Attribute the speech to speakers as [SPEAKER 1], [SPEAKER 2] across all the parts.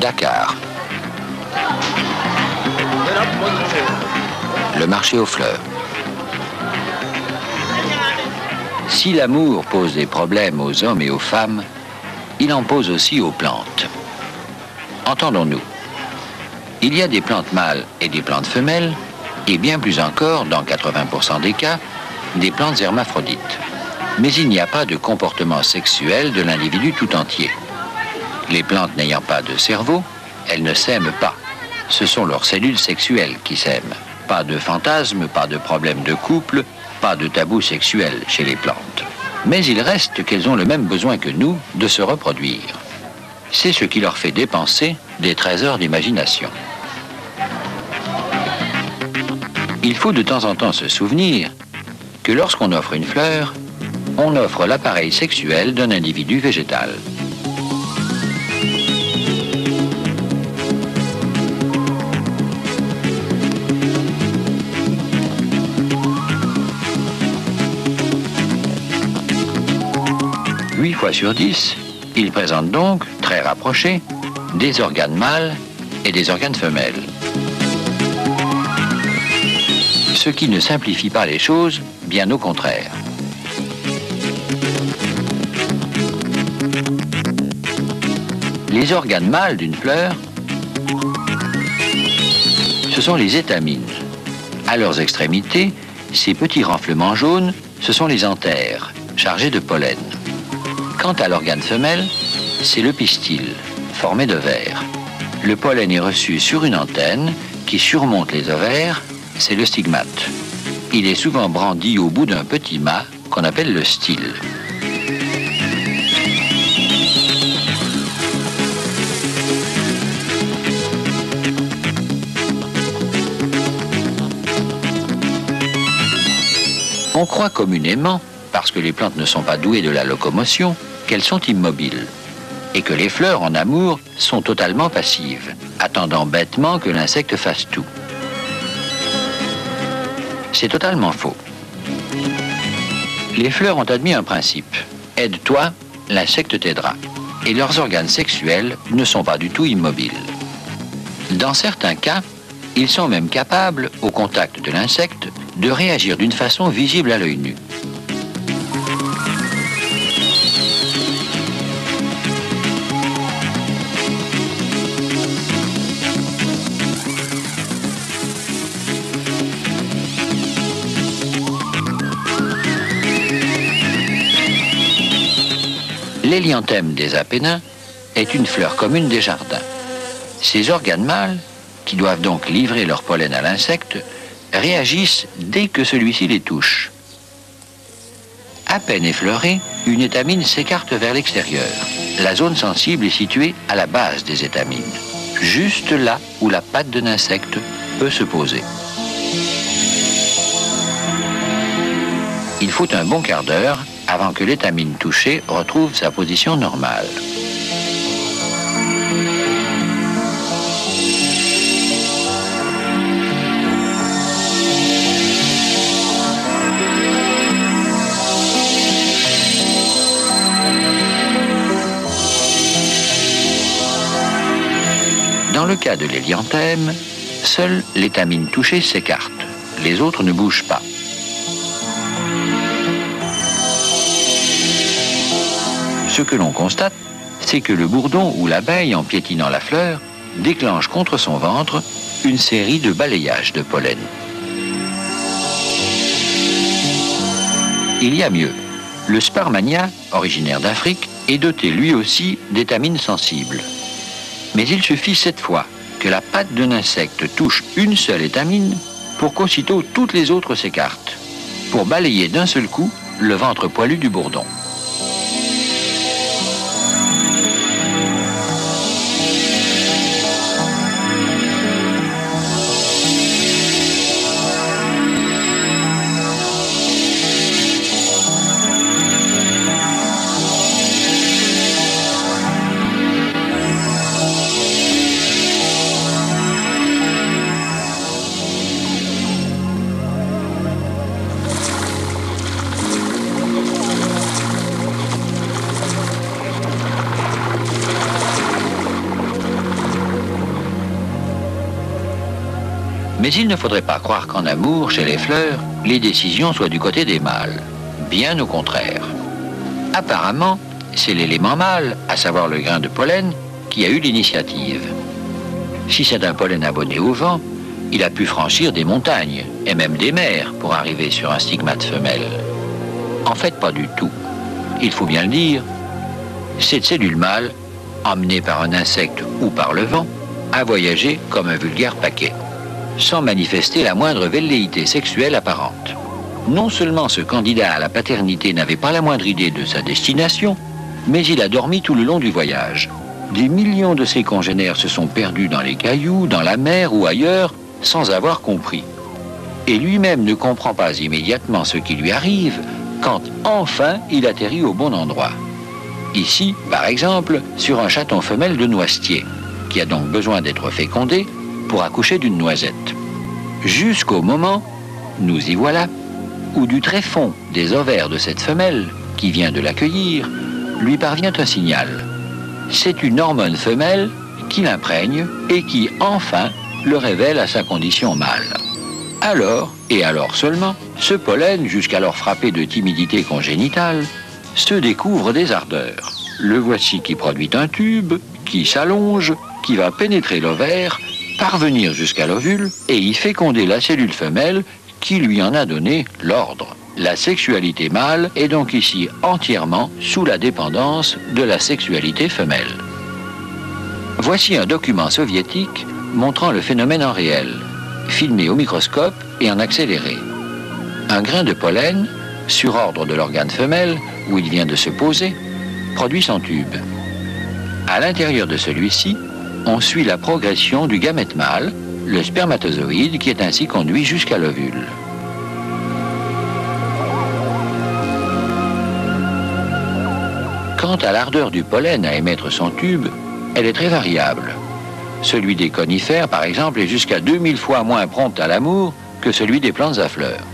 [SPEAKER 1] Dakar. Le marché aux fleurs. Si l'amour pose des problèmes aux hommes et aux femmes, il en pose aussi aux plantes. Entendons-nous. Il y a des plantes mâles et des plantes femelles, et bien plus encore, dans 80% des cas, des plantes hermaphrodites. Mais il n'y a pas de comportement sexuel de l'individu tout entier. Les plantes n'ayant pas de cerveau, elles ne s'aiment pas. Ce sont leurs cellules sexuelles qui s'aiment. Pas de fantasmes, pas de problème de couple, pas de tabou sexuel chez les plantes. Mais il reste qu'elles ont le même besoin que nous de se reproduire. C'est ce qui leur fait dépenser des trésors d'imagination. Il faut de temps en temps se souvenir que lorsqu'on offre une fleur, on offre l'appareil sexuel d'un individu végétal. Huit fois sur 10, il présente donc, très rapprochés, des organes mâles et des organes femelles. Ce qui ne simplifie pas les choses, bien au contraire. Les organes mâles d'une fleur, ce sont les étamines. À leurs extrémités, ces petits renflements jaunes, ce sont les anthères, chargés de pollen. Quant à l'organe femelle, c'est le pistil, formé d'ovaires. Le pollen est reçu sur une antenne qui surmonte les ovaires, c'est le stigmate. Il est souvent brandi au bout d'un petit mât qu'on appelle le style. On croit communément, parce que les plantes ne sont pas douées de la locomotion, qu'elles sont immobiles, et que les fleurs en amour sont totalement passives, attendant bêtement que l'insecte fasse tout. C'est totalement faux. Les fleurs ont admis un principe. Aide-toi, l'insecte t'aidera. Et leurs organes sexuels ne sont pas du tout immobiles. Dans certains cas, ils sont même capables, au contact de l'insecte, de réagir d'une façon visible à l'œil nu. L'hélianthème des Apennins est une fleur commune des jardins. Ces organes mâles, qui doivent donc livrer leur pollen à l'insecte, réagissent dès que celui-ci les touche. À peine effleurée, une étamine s'écarte vers l'extérieur. La zone sensible est située à la base des étamines, juste là où la patte d'un insecte peut se poser. Il faut un bon quart d'heure avant que l'étamine touchée retrouve sa position normale. Dans le cas de l'hélianthème, seule l'étamine touchée s'écarte. Les autres ne bougent pas. Ce que l'on constate, c'est que le bourdon ou l'abeille, en piétinant la fleur, déclenche contre son ventre une série de balayages de pollen. Il y a mieux. Le Sparmania, originaire d'Afrique, est doté lui aussi d'étamines sensibles. Mais il suffit cette fois que la patte d'un insecte touche une seule étamine pour qu'aussitôt toutes les autres s'écartent, pour balayer d'un seul coup le ventre poilu du bourdon. Mais il ne faudrait pas croire qu'en amour, chez les fleurs, les décisions soient du côté des mâles. Bien au contraire. Apparemment, c'est l'élément mâle, à savoir le grain de pollen, qui a eu l'initiative. Si c'est un pollen abonné au vent, il a pu franchir des montagnes, et même des mers, pour arriver sur un stigmate femelle. En fait, pas du tout. Il faut bien le dire, cette cellule mâle, emmenée par un insecte ou par le vent, a voyagé comme un vulgaire paquet, sans manifester la moindre velléité sexuelle apparente. Non seulement ce candidat à la paternité n'avait pas la moindre idée de sa destination, mais il a dormi tout le long du voyage. Des millions de ses congénères se sont perdus dans les cailloux, dans la mer ou ailleurs, sans avoir compris. Et lui-même ne comprend pas immédiatement ce qui lui arrive quand enfin il atterrit au bon endroit. Ici, par exemple, sur un chaton femelle de noisetier, qui a donc besoin d'être fécondé pour accoucher d'une noisette. Jusqu'au moment, nous y voilà, où du tréfonds des ovaires de cette femelle, qui vient de l'accueillir, lui parvient un signal. C'est une hormone femelle qui l'imprègne et qui, enfin, le révèle à sa condition mâle. Alors, et alors seulement, ce pollen, jusqu'alors frappé de timidité congénitale, se découvre des ardeurs. Le voici qui produit un tube, qui s'allonge, qui va pénétrer l'ovaire, parvenir jusqu'à l'ovule et y féconder la cellule femelle qui lui en a donné l'ordre. La sexualité mâle est donc ici entièrement sous la dépendance de la sexualité femelle. Voici un document soviétique montrant le phénomène en réel, filmé au microscope et en accéléré. Un grain de pollen, sur ordre de l'organe femelle, où il vient de se poser, produit son tube. À l'intérieur de celui-ci, on suit la progression du gamète mâle, le spermatozoïde, qui est ainsi conduit jusqu'à l'ovule. Quant à l'ardeur du pollen à émettre son tube, elle est très variable. Celui des conifères, par exemple, est jusqu'à 2000 fois moins prompt à l'amour que celui des plantes à fleurs.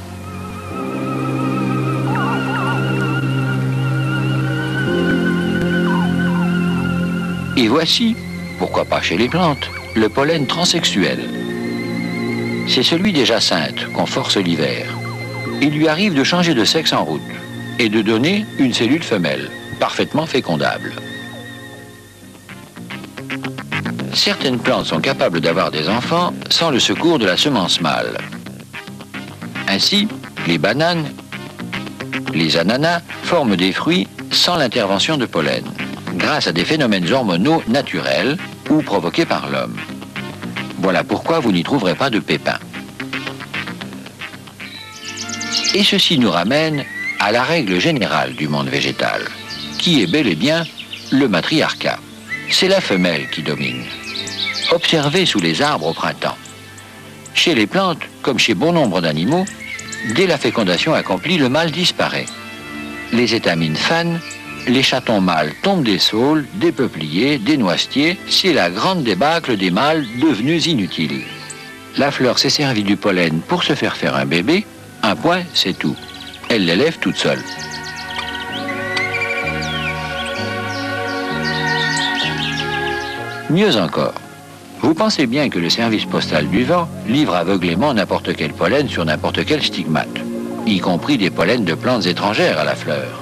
[SPEAKER 1] Et voici, pourquoi pas chez les plantes, le pollen transsexuel. C'est celui des jacinthes qu'on force l'hiver. Il lui arrive de changer de sexe en route et de donner une cellule femelle, parfaitement fécondable. Certaines plantes sont capables d'avoir des enfants sans le secours de la semence mâle. Ainsi, les bananes, les ananas forment des fruits sans l'intervention de pollen, grâce à des phénomènes hormonaux naturels ou provoqués par l'homme. Voilà pourquoi vous n'y trouverez pas de pépins. Et ceci nous ramène à la règle générale du monde végétal, qui est bel et bien le matriarcat. C'est la femelle qui domine. Observez sous les arbres au printemps. Chez les plantes, comme chez bon nombre d'animaux, dès la fécondation accomplie, le mâle disparaît. Les étamines fanent, les chatons mâles tombent des saules, des peupliers, des noisetiers. C'est la grande débâcle des mâles devenus inutiles. La fleur s'est servie du pollen pour se faire un bébé. Un point, c'est tout. Elle l'élève toute seule. Mieux encore, vous pensez bien que le service postal du vent livre aveuglément n'importe quel pollen sur n'importe quel stigmate, y compris des pollens de plantes étrangères à la fleur.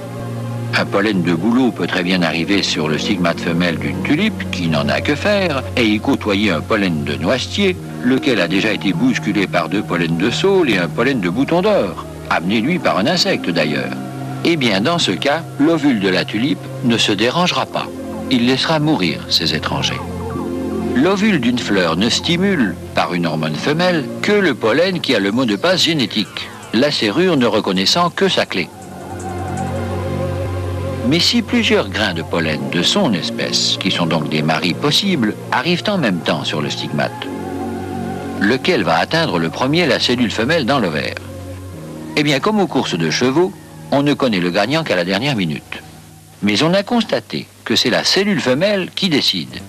[SPEAKER 1] Un pollen de bouleau peut très bien arriver sur le stigmate femelle d'une tulipe qui n'en a que faire et y côtoyer un pollen de noisetier, lequel a déjà été bousculé par 2 pollens de saule et un pollen de bouton d'or, amené lui par un insecte d'ailleurs. Eh bien, dans ce cas, l'ovule de la tulipe ne se dérangera pas. Il laissera mourir ces étrangers. L'ovule d'une fleur ne stimule, par une hormone femelle, que le pollen qui a le mot de passe génétique, la serrure ne reconnaissant que sa clé. Mais si plusieurs grains de pollen de son espèce, qui sont donc des maris possibles, arrivent en même temps sur le stigmate, lequel va atteindre le premier la cellule femelle dans l'ovaire? Eh bien, comme aux courses de chevaux, on ne connaît le gagnant qu'à la dernière minute. Mais on a constaté que c'est la cellule femelle qui décide.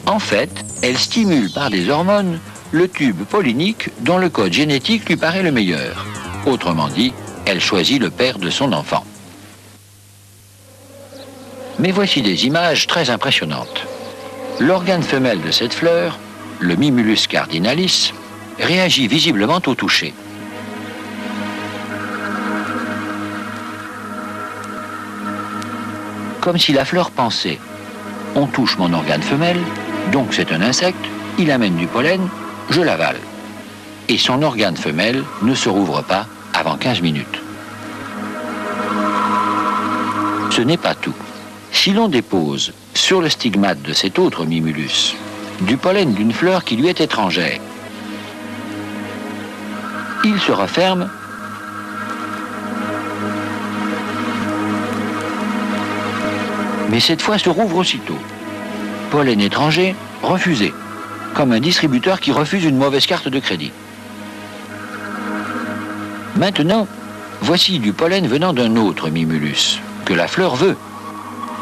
[SPEAKER 1] En fait, elle stimule par des hormones le tube pollinique dont le code génétique lui paraît le meilleur. Autrement dit, elle choisit le père de son enfant. Mais voici des images très impressionnantes. L'organe femelle de cette fleur, le Mimulus cardinalis, réagit visiblement au toucher. Comme si la fleur pensait « On touche mon organe femelle, donc c'est un insecte, il amène du pollen, je l'avale. » Et son organe femelle ne se rouvre pas avant 15 minutes. Ce n'est pas tout. Si l'on dépose sur le stigmate de cet autre mimulus du pollen d'une fleur qui lui est étrangère, il se referme mais cette fois se rouvre aussitôt. Pollen étranger, refusé, comme un distributeur qui refuse une mauvaise carte de crédit. Maintenant, voici du pollen venant d'un autre mimulus, que la fleur veut.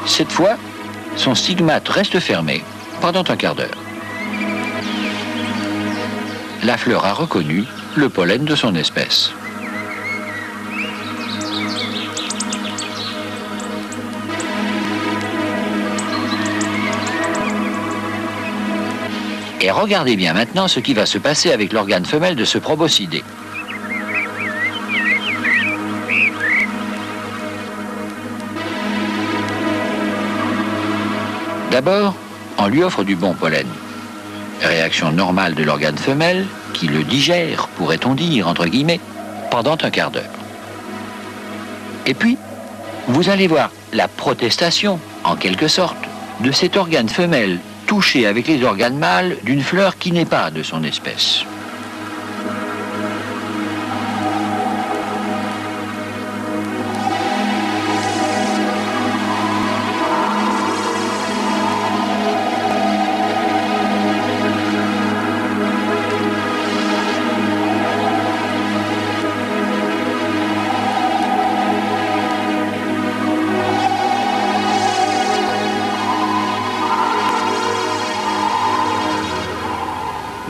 [SPEAKER 1] Cette fois, son stigmate reste fermé pendant un quart d'heure. La fleur a reconnu le pollen de son espèce. Et regardez bien maintenant ce qui va se passer avec l'organe femelle de ce proboscidé. D'abord, on lui offre du bon pollen. Réaction normale de l'organe femelle qui le digère, pourrait-on dire, entre guillemets, pendant un quart d'heure. Et puis, vous allez voir la protestation, en quelque sorte, de cet organe femelle touché avec les organes mâles d'une fleur qui n'est pas de son espèce.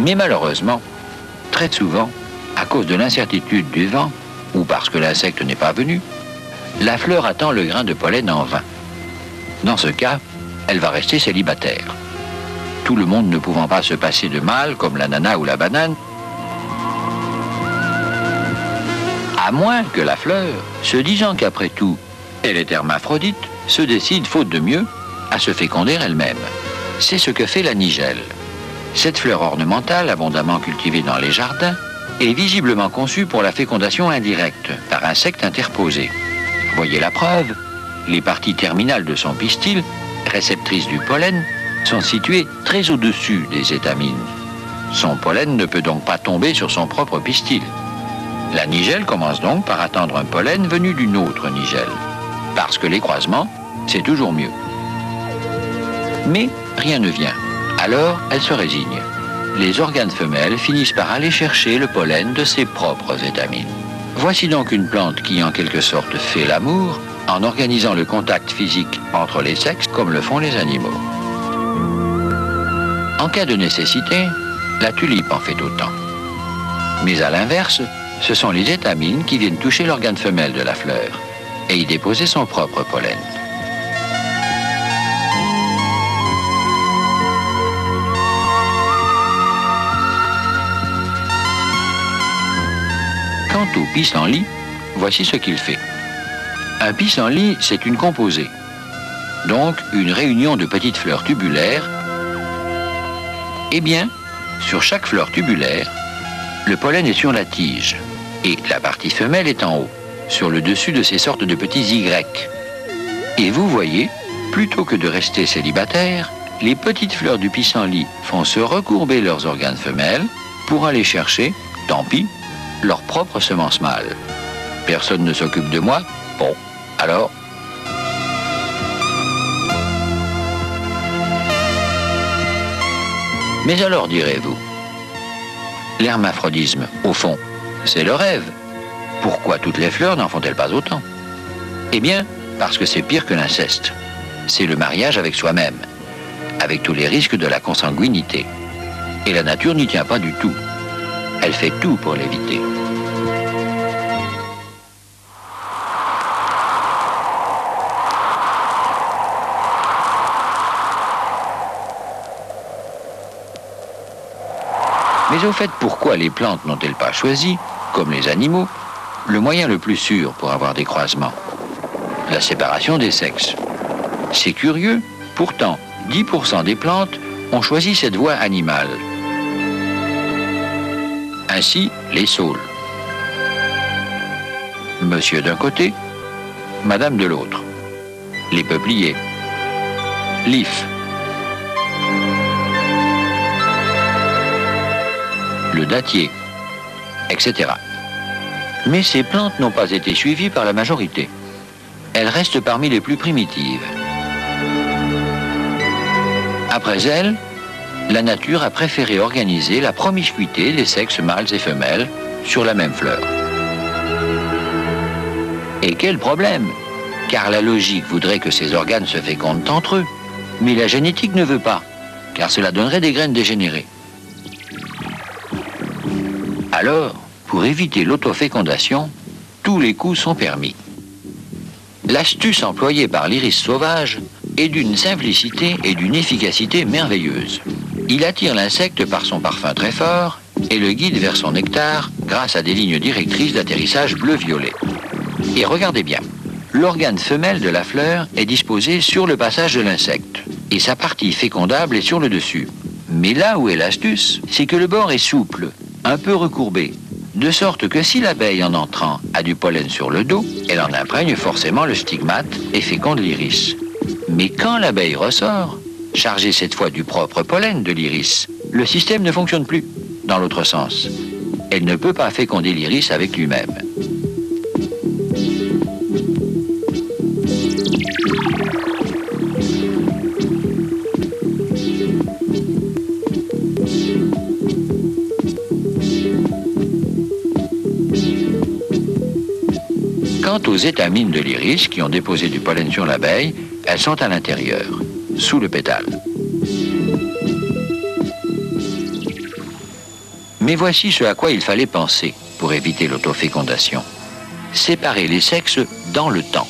[SPEAKER 1] Mais malheureusement, très souvent, à cause de l'incertitude du vent, ou parce que l'insecte n'est pas venu, la fleur attend le grain de pollen en vain. Dans ce cas, elle va rester célibataire. Tout le monde ne pouvant pas se passer de mâle, comme l'ananas ou la banane, à moins que la fleur, se disant qu'après tout, elle est hermaphrodite, se décide, faute de mieux, à se féconder elle-même. C'est ce que fait la nigelle. Cette fleur ornementale, abondamment cultivée dans les jardins, est visiblement conçue pour la fécondation indirecte, par insectes interposés. Voyez la preuve, les parties terminales de son pistil, réceptrices du pollen, sont situées très au-dessus des étamines. Son pollen ne peut donc pas tomber sur son propre pistil. La nigelle commence donc par attendre un pollen venu d'une autre nigelle, parce que les croisements, c'est toujours mieux. Mais rien ne vient. Alors, elle se résigne. Les organes femelles finissent par aller chercher le pollen de ses propres étamines. Voici donc une plante qui, en quelque sorte, fait l'amour en organisant le contact physique entre les sexes comme le font les animaux. En cas de nécessité, la tulipe en fait autant. Mais à l'inverse, ce sont les étamines qui viennent toucher l'organe femelle de la fleur et y déposer son propre pollen. Quant au pissenlit, voici ce qu'il fait. Un pissenlit, c'est une composée, donc une réunion de petites fleurs tubulaires. Eh bien, sur chaque fleur tubulaire, le pollen est sur la tige et la partie femelle est en haut, sur le dessus de ces sortes de petits Y. Et vous voyez, plutôt que de rester célibataires, les petites fleurs du pissenlit font se recourber leurs organes femelles pour aller chercher, tant pis, leur propre semence mâle. Personne ne s'occupe de moi? Bon, alors... Mais alors, direz-vous, l'hermaphrodisme, au fond, c'est le rêve. Pourquoi toutes les fleurs n'en font-elles pas autant? Eh bien, parce que c'est pire que l'inceste. C'est le mariage avec soi-même, avec tous les risques de la consanguinité. Et la nature n'y tient pas du tout. Elle fait tout pour l'éviter. Mais au fait, pourquoi les plantes n'ont-elles pas choisi, comme les animaux, le moyen le plus sûr pour avoir des croisements? La séparation des sexes. C'est curieux, pourtant, 10% des plantes ont choisi cette voie animale. Ainsi, les saules. Monsieur d'un côté, Madame de l'autre. Les peupliers. L'if. Le dattier, etc. Mais ces plantes n'ont pas été suivies par la majorité. Elles restent parmi les plus primitives. Après elles, la nature a préféré organiser la promiscuité des sexes mâles et femelles sur la même fleur. Et quel problème! Car la logique voudrait que ces organes se fécondent entre eux. Mais la génétique ne veut pas, car cela donnerait des graines dégénérées. Alors, pour éviter l'autofécondation, tous les coups sont permis. L'astuce employée par l'iris sauvage est d'une simplicité et d'une efficacité merveilleuse. Il attire l'insecte par son parfum très fort et le guide vers son nectar grâce à des lignes directrices d'atterrissage bleu-violet. Et regardez bien, l'organe femelle de la fleur est disposé sur le passage de l'insecte et sa partie fécondable est sur le dessus. Mais là où est l'astuce, c'est que le bord est souple, un peu recourbé, de sorte que si l'abeille en entrant a du pollen sur le dos, elle en imprègne forcément le stigmate et féconde l'iris. Mais quand l'abeille ressort, chargée cette fois du propre pollen de l'iris, le système ne fonctionne plus, dans l'autre sens. Elle ne peut pas féconder l'iris avec lui-même. Quant aux étamines de l'iris qui ont déposé du pollen sur l'abeille, elles sont à l'intérieur, sous le pétale. Mais voici ce à quoi il fallait penser pour éviter l'autofécondation. Séparer les sexes dans le temps.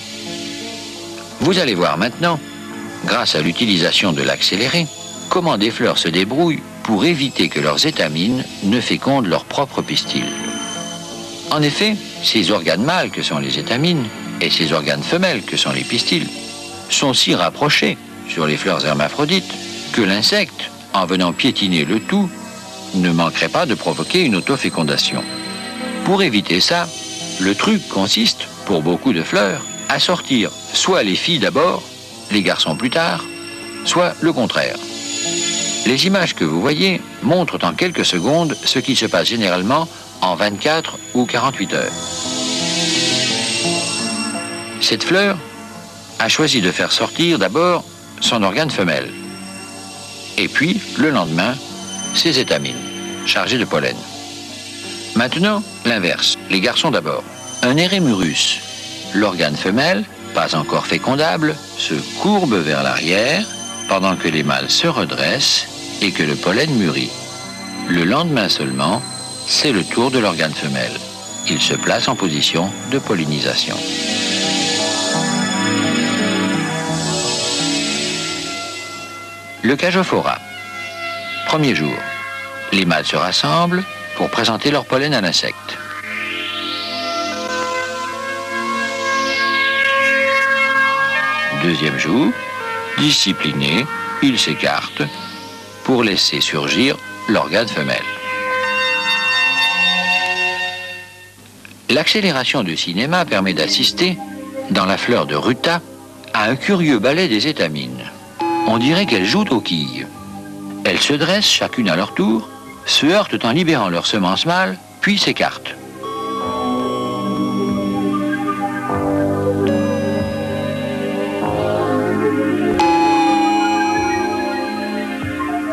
[SPEAKER 1] Vous allez voir maintenant, grâce à l'utilisation de l'accéléré, comment des fleurs se débrouillent pour éviter que leurs étamines ne fécondent leur propre pistil. En effet, ces organes mâles que sont les étamines et ces organes femelles que sont les pistils sont si rapprochés sur les fleurs hermaphrodites que l'insecte, en venant piétiner le tout, ne manquerait pas de provoquer une autofécondation. Pour éviter ça, le truc consiste, pour beaucoup de fleurs, à sortir soit les filles d'abord, les garçons plus tard, soit le contraire. Les images que vous voyez montrent en quelques secondes ce qui se passe généralement en 24 ou 48 heures. Cette fleur a choisi de faire sortir d'abord son organe femelle. Et puis, le lendemain, ses étamines, chargées de pollen. Maintenant, l'inverse, les garçons d'abord. Un érémurus, l'organe femelle, pas encore fécondable, se courbe vers l'arrière, pendant que les mâles se redressent et que le pollen mûrit. Le lendemain seulement, c'est le tour de l'organe femelle. Il se place en position de pollinisation. Le cageophora. Premier jour. Les mâles se rassemblent pour présenter leur pollen à l'insecte. Deuxième jour. Disciplinés, ils s'écartent pour laisser surgir l'organe femelle. L'accélération du cinéma permet d'assister, dans la fleur de Ruta, à un curieux ballet des étamines. On dirait qu'elles jouent aux quilles. Elles se dressent chacune à leur tour, se heurtent en libérant leurs semences mâles, puis s'écartent.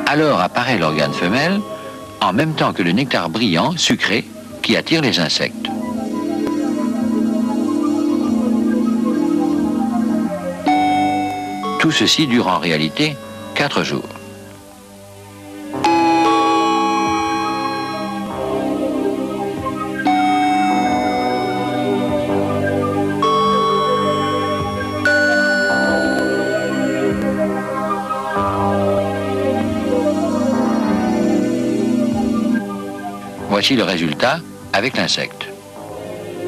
[SPEAKER 1] Alors apparaît l'organe femelle, en même temps que le nectar brillant, sucré, qui attire les insectes. Tout ceci dure en réalité 4 jours. Voici le résultat avec l'insecte.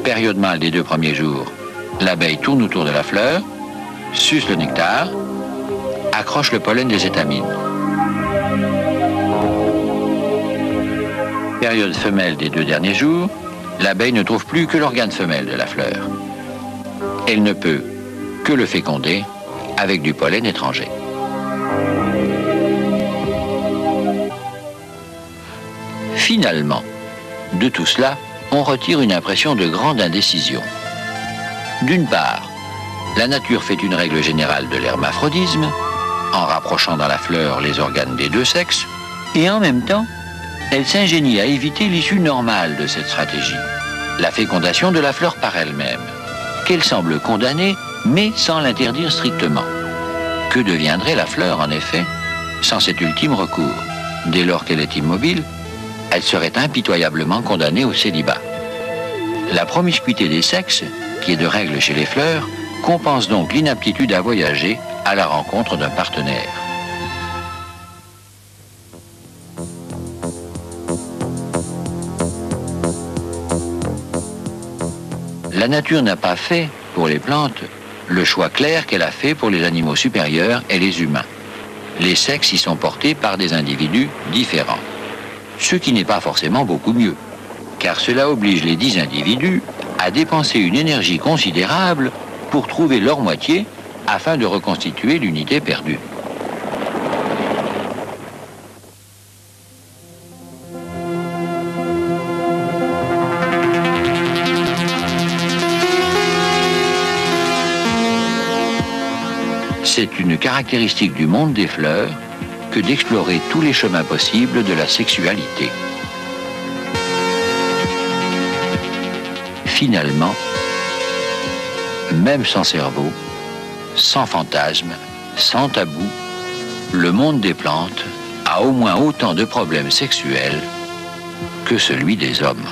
[SPEAKER 1] Période mâle des 2 premiers jours, l'abeille tourne autour de la fleur, suce le nectar, accroche le pollen des étamines. Période femelle des 2 derniers jours, l'abeille ne trouve plus que l'organe femelle de la fleur. Elle ne peut que le féconder avec du pollen étranger. Finalement, de tout cela, on retire une impression de grande indécision. D'une part, la nature fait une règle générale de l'hermaphrodisme, en rapprochant dans la fleur les organes des 2 sexes, et en même temps, elle s'ingénie à éviter l'issue normale de cette stratégie, la fécondation de la fleur par elle-même, qu'elle semble condamner, mais sans l'interdire strictement. Que deviendrait la fleur, en effet, sans cet ultime recours? Dès lors qu'elle est immobile, elle serait impitoyablement condamnée au célibat. La promiscuité des sexes, qui est de règle chez les fleurs, compense donc l'inaptitude à voyager à la rencontre d'un partenaire. La nature n'a pas fait, pour les plantes, le choix clair qu'elle a fait pour les animaux supérieurs et les humains. Les sexes y sont portés par des individus différents. Ce qui n'est pas forcément beaucoup mieux, car cela oblige les 10 individus à dépenser une énergie considérable pour trouver leur moitié afin de reconstituer l'unité perdue. C'est une caractéristique du monde des fleurs que d'explorer tous les chemins possibles de la sexualité. Finalement, même sans cerveau, sans fantasme, sans tabou, le monde des plantes a au moins autant de problèmes sexuels que celui des hommes.